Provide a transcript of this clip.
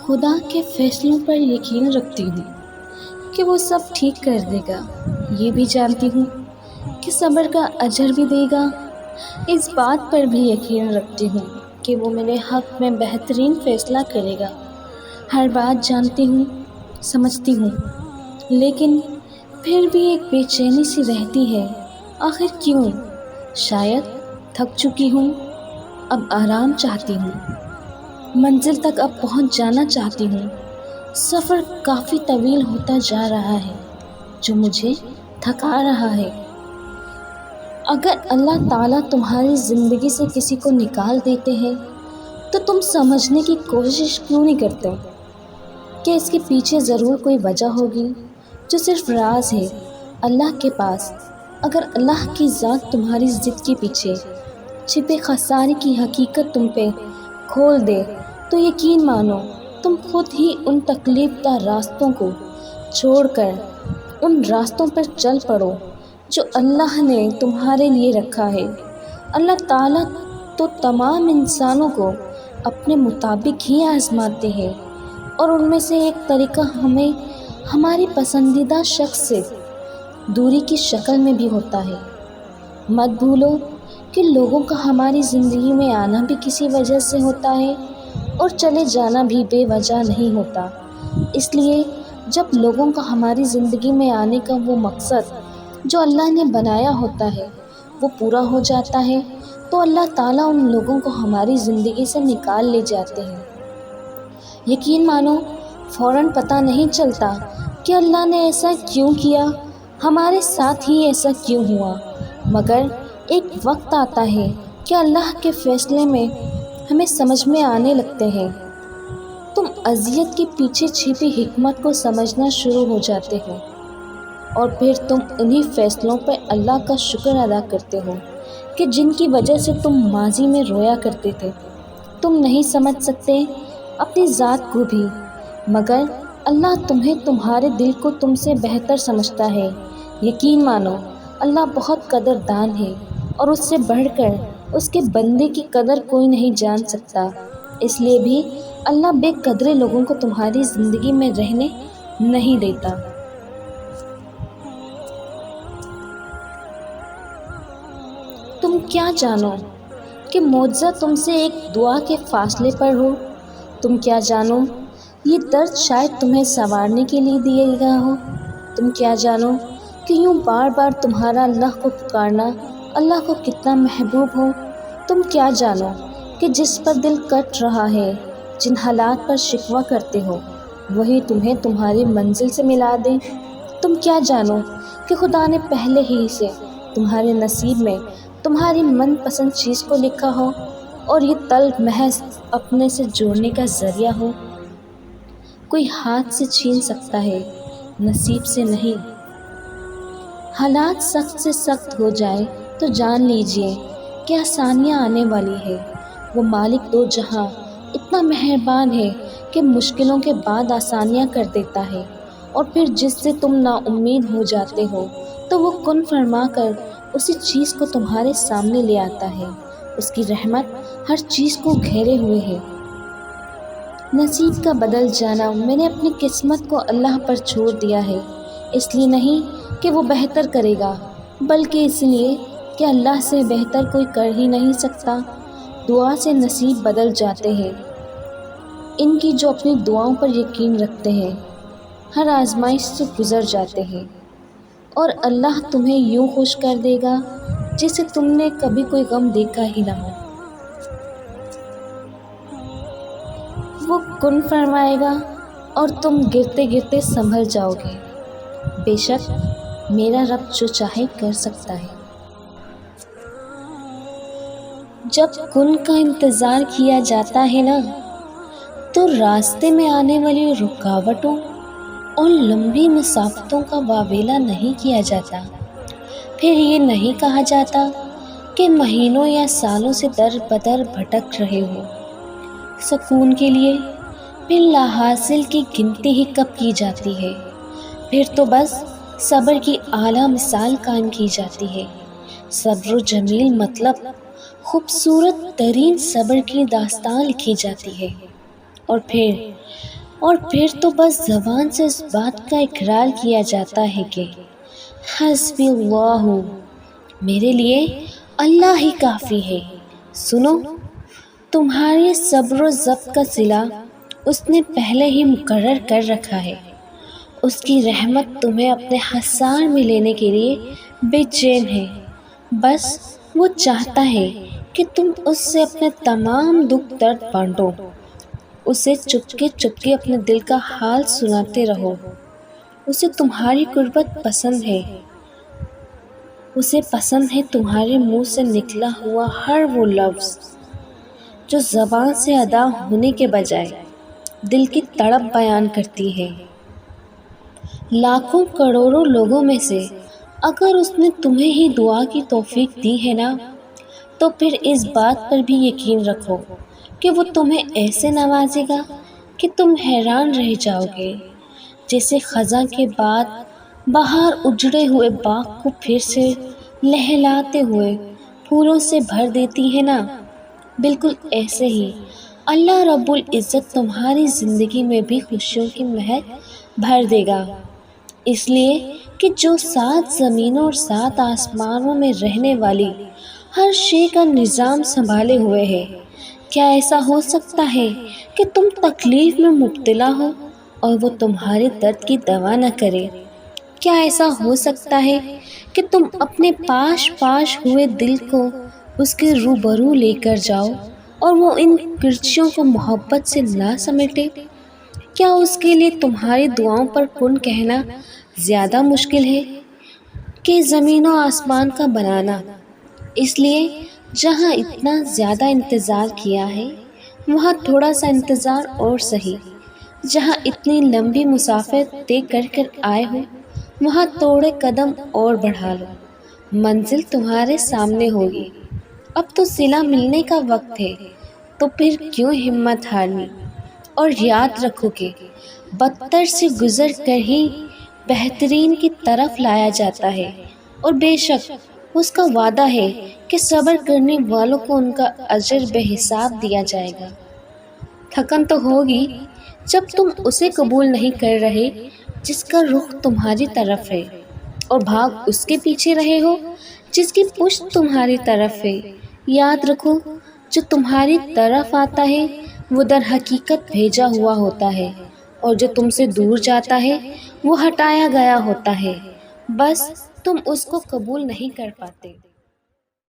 خدا کے فیصلوں پر یقین رکھتی ہوں کہ وہ سب ٹھیک کر دے گا۔ یہ بھی جانتی ہوں کہ صبر کا اجر بھی دے گا۔ اس بات پر بھی یقین رکھتی ہوں کہ وہ میرے حق میں بہترین فیصلہ کرے گا۔ ہر بات جانتی ہوں، سمجھتی ہوں، لیکن پھر بھی ایک بے چینی سی رہتی ہے۔ آخر کیوں؟ شاید تھک چکی ہوں، اب آرام چاہتی ہوں، منزل تک اب پہنچ جانا چاہتی ہوں۔ سفر کافی طویل ہوتا جا رہا ہے جو مجھے تھکا رہا ہے۔ اگر اللہ تعالیٰ تمہاری زندگی سے کسی کو نکال دیتے ہیں تو تم سمجھنے کی کوشش کیوں نہیں کرتے کہ اس کے پیچھے ضرور کوئی وجہ ہوگی جو صرف راز ہے اللہ کے پاس۔ اگر اللہ کی ذات تمہاری ضد کے پیچھے چھپے خسارے کی حقیقت تم پہ کھول دے تو یقین مانو تم خود ہی ان تکلیف دہ راستوں کو چھوڑ کر ان راستوں پر چل پڑو جو اللہ نے تمہارے لیے رکھا ہے۔ اللہ تعالیٰ تو تمام انسانوں کو اپنے مطابق ہی آزماتے ہیں، اور ان میں سے ایک طریقہ ہمیں ہماری پسندیدہ شخص سے دوری کی شکل میں بھی ہوتا ہے۔ مت بھولو کہ لوگوں کا ہماری زندگی میں آنا بھی کسی وجہ سے ہوتا ہے اور چلے جانا بھی بے وجہ نہیں ہوتا۔ اس لیے جب لوگوں کا ہماری زندگی میں آنے کا وہ مقصد جو اللہ نے بنایا ہوتا ہے وہ پورا ہو جاتا ہے تو اللہ تعالیٰ ان لوگوں کو ہماری زندگی سے نکال لے جاتے ہیں۔ یقین مانو فوراً پتہ نہیں چلتا کہ اللہ نے ایسا کیوں کیا، ہمارے ساتھ ہی ایسا کیوں ہوا، مگر ایک وقت آتا ہے کہ اللہ کے فیصلے میں ہمیں سمجھ میں آنے لگتے ہیں۔ تم اذیت کے پیچھے چھپی حکمت کو سمجھنا شروع ہو جاتے ہو، اور پھر تم انہی فیصلوں پر اللہ کا شکر ادا کرتے ہو کہ جن کی وجہ سے تم ماضی میں رویا کرتے تھے۔ تم نہیں سمجھ سکتے اپنی ذات کو بھی، مگر اللہ تمہیں تمہارے دل کو تم سے بہتر سمجھتا ہے۔ یقین مانو اللہ بہت قدردان ہے، اور اس سے بڑھ کر اس کے بندے کی قدر کوئی نہیں جان سکتا۔ اس لیے بھی اللہ بے قدرے لوگوں کو تمہاری زندگی میں رہنے نہیں دیتا۔ تم کیا جانو کہ معجزہ تم سے ایک دعا کے فاصلے پر ہو؟ تم کیا جانو یہ درد شاید تمہیں سنوارنے کے لیے دیا گیا ہو؟ تم کیا جانو کہ یوں بار بار تمہارا اللہ کو پکارنا اللہ کو کتنا محبوب ہو؟ تم کیا جانو کہ جس پر دل کٹ رہا ہے، جن حالات پر شکوہ کرتے ہو، وہی تمہیں تمہاری منزل سے ملا دے؟ تم کیا جانو کہ خدا نے پہلے ہی سے تمہارے نصیب میں تمہاری من پسند چیز کو لکھا ہو، اور یہ طلب محض اپنے سے جوڑنے کا ذریعہ ہو؟ کوئی ہاتھ سے چھین سکتا ہے، نصیب سے نہیں۔ حالات سخت سے سخت ہو جائے تو جان لیجئے کہ آسانیاں آنے والی ہے۔ وہ مالک دو جہاں اتنا مہربان ہے کہ مشکلوں کے بعد آسانیاں کر دیتا ہے، اور پھر جس سے تم نا امید ہو جاتے ہو تو وہ کن فرما کر اسی چیز کو تمہارے سامنے لے آتا ہے۔ اس کی رحمت ہر چیز کو گھیرے ہوئے ہے۔ نصیب کا بدل جانا میں نے اپنی قسمت کو اللہ پر چھوڑ دیا ہے، اس لیے نہیں کہ وہ بہتر کرے گا، بلکہ اس لیے کہ اللہ سے بہتر کوئی کر ہی نہیں سکتا۔ دعا سے نصیب بدل جاتے ہیں ان کی جو اپنی دعاؤں پر یقین رکھتے ہیں، ہر آزمائش سے گزر جاتے ہیں، اور اللہ تمہیں یوں خوش کر دے گا جسے تم نے کبھی کوئی غم دیکھا ہی نہ ہو۔ وہ کن فرمائے گا اور تم گرتے گرتے سنبھل جاؤ گے۔ بے شک میرا رب جو چاہے کر سکتا ہے۔ جب کن کا انتظار کیا جاتا ہے نا، تو راستے میں آنے والی رکاوٹوں اور لمبی مسافتوں کا واویلا نہیں کیا جاتا۔ پھر یہ نہیں کہا جاتا کہ مہینوں یا سالوں سے در بدر بھٹک رہے ہو۔ سکون کے لیے پھر لاحاصل کی گنتی ہی کب کی جاتی ہے؟ پھر تو بس صبر کی اعلیٰ مثال قائم کی جاتی ہے۔ صبر و جمیل مطلب خوبصورت ترین صبر کی داستان لکھی جاتی ہے۔ اور پھر تو بس زبان سے اس بات کا اقرار کیا جاتا ہے کہ حسبی اللہ، میرے لیے اللہ ہی کافی ہے۔ سنو، تمہارے صبر و ضبط کا صلہ اس نے پہلے ہی مقرر کر رکھا ہے۔ اس کی رحمت تمہیں اپنے حصار میں لینے کے لیے بے چین ہے۔ بس وہ چاہتا ہے کہ تم اس سے اپنے تمام دکھ درد بانٹو، اسے چپکے چپکے اپنے دل کا حال سناتے رہو۔ اسے تمہاری قربت پسند ہے، اسے پسند ہے تمہارے منہ سے نکلا ہوا ہر وہ لفظ جو زبان سے ادا ہونے کے بجائے دل کی تڑپ بیان کرتی ہے۔ لاکھوں کروڑوں لوگوں میں سے اگر اس نے تمہیں ہی دعا کی توفیق دی ہے نا، تو پھر اس بات پر بھی یقین رکھو کہ وہ تمہیں ایسے نوازے گا کہ تم حیران رہ جاؤ گے۔ جیسے خزاں کے بعد بہار اجڑے ہوئے باغ کو پھر سے لہلاتے ہوئے پھولوں سے بھر دیتی ہے نا، بالکل ایسے ہی اللہ رب العزت تمہاری زندگی میں بھی خوشیوں کی مہک بھر دے گا۔ اس لیے کہ جو 7 زمینوں اور 7 آسمانوں میں رہنے والی ہر شے کا نظام سنبھالے ہوئے ہے، کیا ایسا ہو سکتا ہے کہ تم تکلیف میں مبتلا ہو اور وہ تمہارے درد کی دوا نہ کرے؟ کیا ایسا ہو سکتا ہے کہ تم اپنے پاش ہوئے دل کو اس کے روبرو لے کر جاؤ اور وہ ان کرچیوں کو محبت سے نہ سمیٹے؟ کیا اس کے لیے تمہاری دعاؤں پر کن کہنا زیادہ مشکل ہے کہ زمین و آسمان کا بنانا؟ اس لیے جہاں اتنا زیادہ انتظار کیا ہے، وہاں تھوڑا سا انتظار اور سہی۔ جہاں اتنی لمبی مسافت طے کر آئے ہو، وہاں تھوڑے قدم اور بڑھا لو، منزل تمہارے سامنے ہوگی۔ اب تو صلہ ملنے کا وقت ہے، تو پھر کیوں ہمت ہارنی؟ اور یاد رکھو کہ بدتر سے گزر کر ہی بہترین کی طرف لایا جاتا ہے، اور بے شک اس کا وعدہ ہے کہ صبر کرنے والوں کو ان کا اجر بے حساب دیا جائے گا۔ تھکن تو ہوگی جب تم اسے قبول نہیں کر رہے جس کا رخ تمہاری طرف ہے، اور بھاگ اس کے پیچھے رہے ہو جس کی پشت تمہاری طرف ہے۔ یاد رکھو، جو تمہاری طرف آتا ہے وہ در حقیقت بھیجا ہوا ہوتا ہے، اور جو تم سے دور جاتا ہے وہ ہٹایا گیا ہوتا ہے، بس تم اس کو قبول نہیں کر پاتے۔